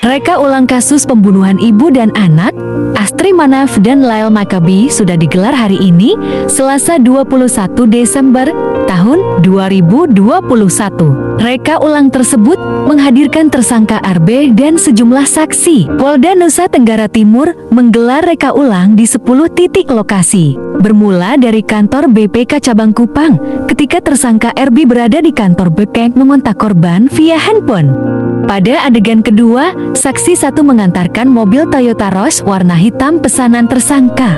Reka ulang kasus pembunuhan ibu dan anak, Astri Manaf dan Lael Makabi sudah digelar hari ini, Selasa 21 Desember tahun 2021. Reka ulang tersebut menghadirkan tersangka RB dan sejumlah saksi. Polda Nusa Tenggara Timur menggelar reka ulang di 10 titik lokasi. Bermula dari kantor BPK Cabang Kupang, ketika tersangka RB berada di kantor BPK mengontak korban via handphone. Pada adegan kedua, saksi satu mengantarkan mobil Toyota Rush warna hitam pesanan tersangka.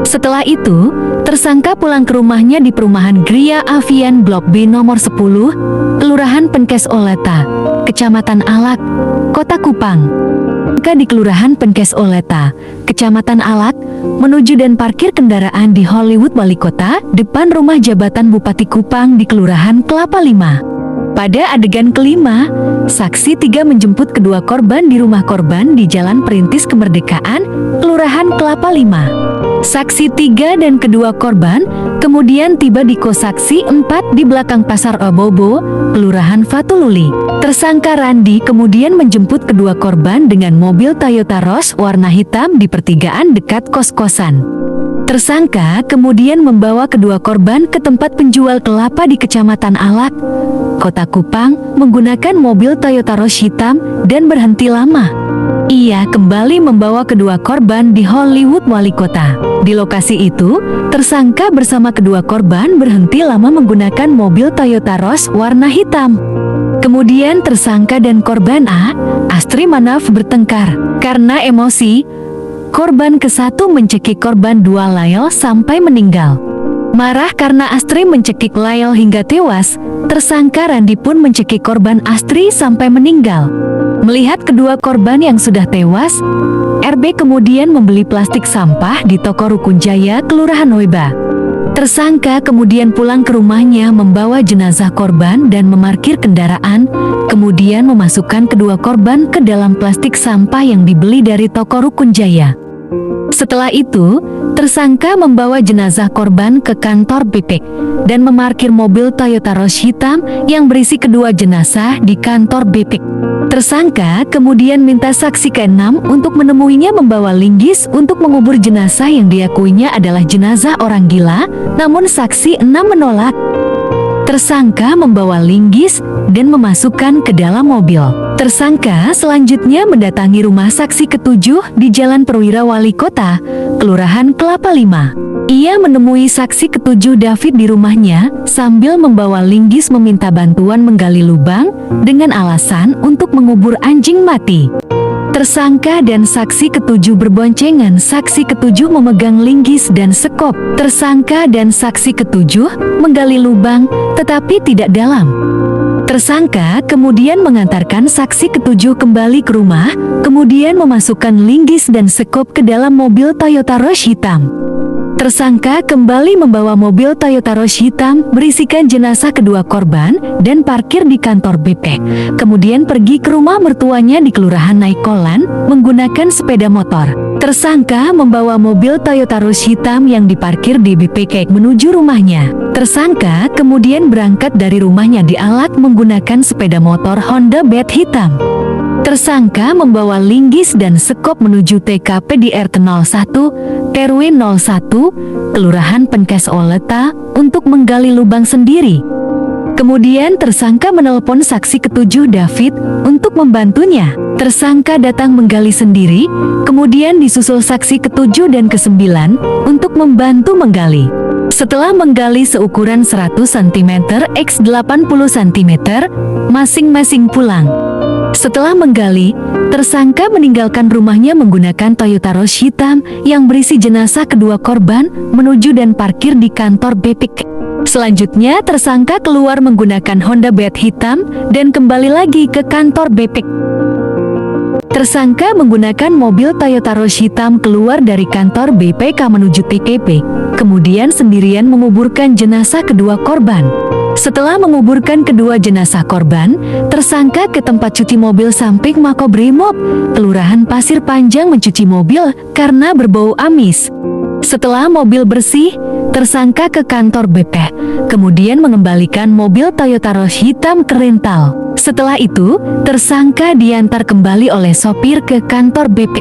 Setelah itu, tersangka pulang ke rumahnya di perumahan Gria Avian Blok B nomor 10, Kelurahan Penkes Oleta, Kecamatan Alak, Kota Kupang. Di Kelurahan Penkes Oleta, Kecamatan Alak, menuju dan parkir kendaraan di Hollywood Walikota, depan rumah jabatan Bupati Kupang di Kelurahan Kelapa Lima. Pada adegan kelima, saksi 3 menjemput kedua korban di rumah korban di Jalan Perintis Kemerdekaan, Kelurahan Kelapa Lima. Saksi 3 dan kedua korban kemudian tiba di kos saksi 4 di belakang Pasar Obobo, Kelurahan Fatululi. Tersangka Randi kemudian menjemput kedua korban dengan mobil Toyota Rush warna hitam di pertigaan dekat kos-kosan. Tersangka kemudian membawa kedua korban ke tempat penjual kelapa di Kecamatan Alak, Kota Kupang, menggunakan mobil Toyota Rush hitam dan berhenti lama. Ia kembali membawa kedua korban di Hollywood Walikota. Di lokasi itu, tersangka bersama kedua korban berhenti lama menggunakan mobil Toyota Rush warna hitam. Kemudian tersangka dan korban A, Astri Manaf bertengkar. Karena emosi, korban ke-1 mencekik korban 2 Lael sampai meninggal. Marah karena Astri mencekik Lael hingga tewas, tersangka Randi pun mencekik korban Astri sampai meninggal. Melihat kedua korban yang sudah tewas, RB kemudian membeli plastik sampah di toko Rukun Jaya, Kelurahan Weba. Tersangka kemudian pulang ke rumahnya membawa jenazah korban dan memarkir kendaraan, kemudian memasukkan kedua korban ke dalam plastik sampah yang dibeli dari toko Rukun Jaya. Setelah itu, tersangka membawa jenazah korban ke kantor BPK dan memarkir mobil Toyota Rush hitam yang berisi kedua jenazah di kantor BPK. Tersangka kemudian minta saksi ke-6 untuk menemuinya membawa linggis untuk mengubur jenazah yang diakuinya adalah jenazah orang gila, namun saksi 6 menolak. Tersangka membawa linggis dan memasukkan ke dalam mobil. Tersangka selanjutnya mendatangi rumah saksi ke-7 di Jalan Perwira Wali Kota, Kelurahan Kelapa Lima. Ia menemui saksi ke-7 David di rumahnya sambil membawa linggis meminta bantuan menggali lubang dengan alasan untuk mengubur anjing mati. Tersangka dan saksi ke-7 berboncengan, saksi ke-7 memegang linggis dan sekop. Tersangka dan saksi ke-7 menggali lubang tetapi tidak dalam. Tersangka kemudian mengantarkan saksi ke-7 kembali ke rumah, kemudian memasukkan linggis dan sekop ke dalam mobil Toyota Rush hitam. Tersangka kembali membawa mobil Toyota Rush hitam berisikan jenazah kedua korban dan parkir di kantor BP. Kemudian pergi ke rumah mertuanya di Kelurahan Naikolan menggunakan sepeda motor. Tersangka membawa mobil Toyota Rush hitam yang diparkir di BPK menuju rumahnya. Tersangka kemudian berangkat dari rumahnya di Alak menggunakan sepeda motor Honda Beat hitam. Tersangka membawa linggis dan sekop menuju TKP di RT 01, RW 01, Kelurahan Penkes Oleta untuk menggali lubang sendiri. Kemudian tersangka menelpon saksi ke-7 David untuk membantunya. Tersangka datang menggali sendiri, kemudian disusul saksi ke-7 dan ke-9 untuk membantu menggali. Setelah menggali seukuran 100 cm x 80 cm, masing-masing pulang. Setelah menggali, tersangka meninggalkan rumahnya menggunakan Toyota Rush hitam yang berisi jenazah kedua korban menuju dan parkir di kantor BPK. Selanjutnya, tersangka keluar menggunakan Honda Beat hitam dan kembali lagi ke kantor BPK. Tersangka menggunakan mobil Toyota Rush hitam keluar dari kantor BPK menuju TKP, kemudian sendirian menguburkan jenazah kedua korban. Setelah menguburkan kedua jenazah korban, tersangka ke tempat cuci mobil samping Makobrimob, Kelurahan Pasir Panjang mencuci mobil karena berbau amis. Setelah mobil bersih, tersangka ke kantor BP, kemudian mengembalikan mobil Toyota Rush hitam ke rental. Setelah itu, tersangka diantar kembali oleh sopir ke kantor BP.